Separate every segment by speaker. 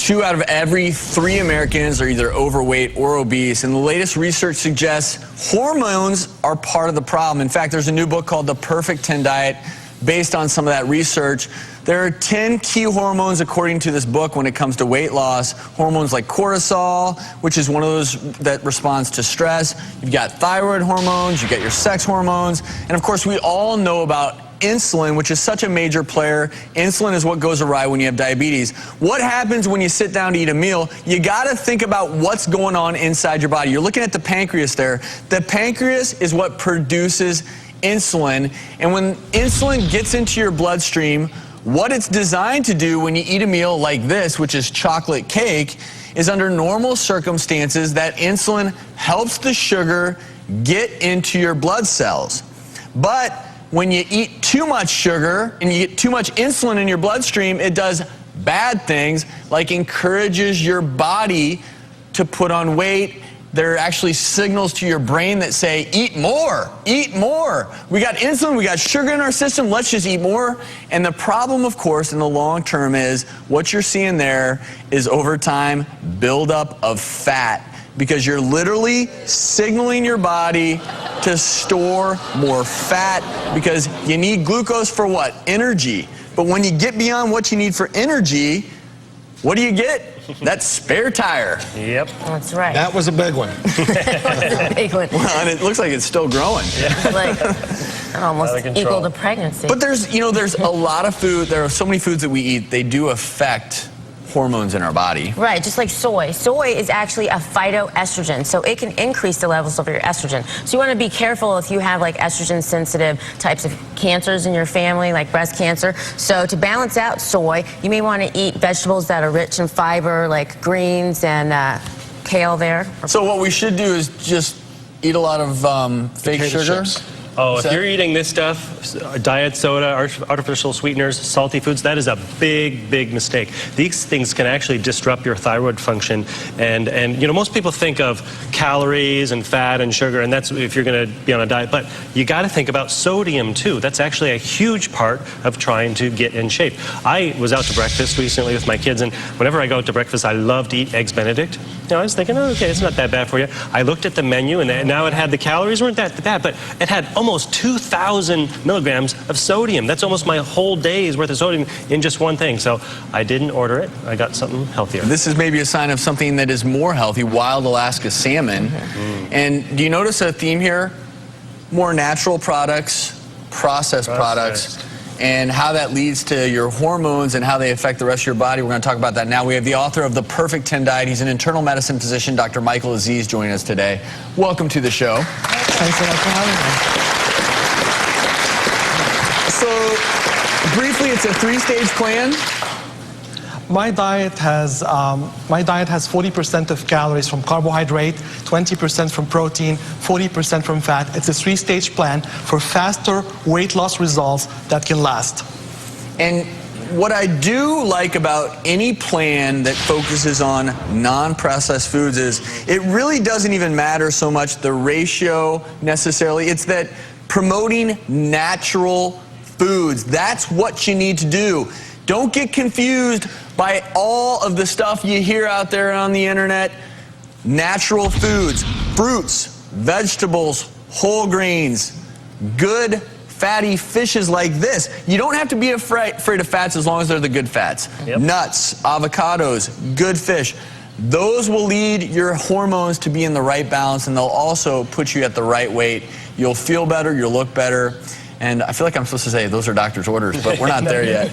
Speaker 1: 2 out of every 3 Americans are either overweight or obese, and the latest research suggests hormones are part of the problem. In fact, there's a new book called The Perfect 10 Diet based on some of that research. There are 10 key hormones according to this book when it comes to weight loss. Hormones like cortisol, which is one of those that responds to stress. You've got thyroid hormones, you've got your sex hormones, and of course we all know about insulin, which is such a major player. Insulin is what goes awry when you have diabetes. What happens when you sit down to eat a meal? You got to think about what's going on inside your body. You're looking at the pancreas there. The pancreas is what produces insulin, and when insulin gets into your bloodstream, what it's designed to do when you eat a meal like this, which is chocolate cake, is under normal circumstances that insulin helps the sugar get into your blood cells. But when you eat too much sugar and you get too much insulin in your bloodstream, it does bad things, like encourages your body to put on weight. There are actually signals to your brain that say, eat more, eat more. We got insulin, we got sugar in our system, let's just eat more. And the problem, of course, in the long term is what you're seeing there is over time buildup of fat, because you're literally signaling your body to store more fat, because you need glucose for what? Energy. But when you get beyond what you need for energy, what do you get? That spare tire.
Speaker 2: Yep.
Speaker 3: That's right.
Speaker 4: That was a big one.
Speaker 3: That was a big one.
Speaker 1: Well, and it looks like it's still growing.
Speaker 3: Yeah. Like, almost equal to pregnancy.
Speaker 1: But there's a lot of food, there are so many foods that we eat, they do affect hormones in our body.
Speaker 3: Right, just like soy. Soy is actually a phytoestrogen, so it can increase the levels of your estrogen. So you want to be careful if you have like estrogen-sensitive types of cancers in your family, like breast cancer. So to balance out soy, you may want to eat vegetables that are rich in fiber, like greens and kale there.
Speaker 1: So what we should do is just eat a lot of fake sugar.
Speaker 4: Chips.
Speaker 2: Oh, if you're eating this stuff, diet soda, artificial sweeteners, salty foods, that is a big, big mistake. These things can actually disrupt your thyroid function. And you know, most people think of calories and fat and sugar, and that's if you're going to be on a diet. But you got to think about sodium, too. That's actually a huge part of trying to get in shape. I was out to breakfast recently with my kids, and whenever I go out to breakfast, I love to eat Eggs Benedict. You know, I was thinking, oh, okay, it's not that bad for you. I looked at the menu, and now it had the calories weren't that bad, but it had almost 2,000 milligrams of sodium. That's almost my whole day's worth of sodium in just one thing. So I didn't order it. I got something healthier.
Speaker 1: This is maybe a sign of something that is more healthy, wild Alaska salmon. And do you notice a theme here? More natural products, processed products, and how that leads to your hormones and how they affect the rest of your body. We're going to talk about that now. We have the author of The Perfect 10 Diet. He's an internal medicine physician, Dr. Michael Aziz, joining us today. Welcome to the show.
Speaker 4: Thanks so much for having me.
Speaker 1: So, briefly, it's a 3-stage plan.
Speaker 4: My diet has 40% of calories from carbohydrate, 20% from protein, 40% from fat. It's a 3-stage plan for faster weight loss results that can last.
Speaker 1: And what I do like about any plan that focuses on non-processed foods is it really doesn't even matter so much the ratio necessarily. It's that promoting natural foods. That's what you need to do. Don't get confused by all of the stuff you hear out there on the internet. Natural foods, fruits, vegetables, whole grains, good fatty fishes like this. You don't have to be afraid of fats as long as they're the good fats.
Speaker 2: Yep.
Speaker 1: Nuts, avocados, good fish. Those will lead your hormones to be in the right balance, and they'll also put you at the right weight. You'll feel better, you'll look better. And I feel like I'm supposed to say those are doctor's orders, but we're not there yet.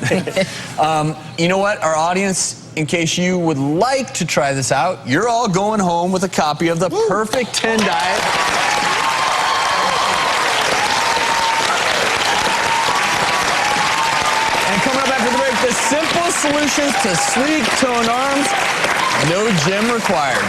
Speaker 1: You know what? Our audience, in case you would like to try this out, you're all going home with a copy of The Perfect 10 Diet. And coming up after the break, the simple solutions to sleek, toned arms, no gym required.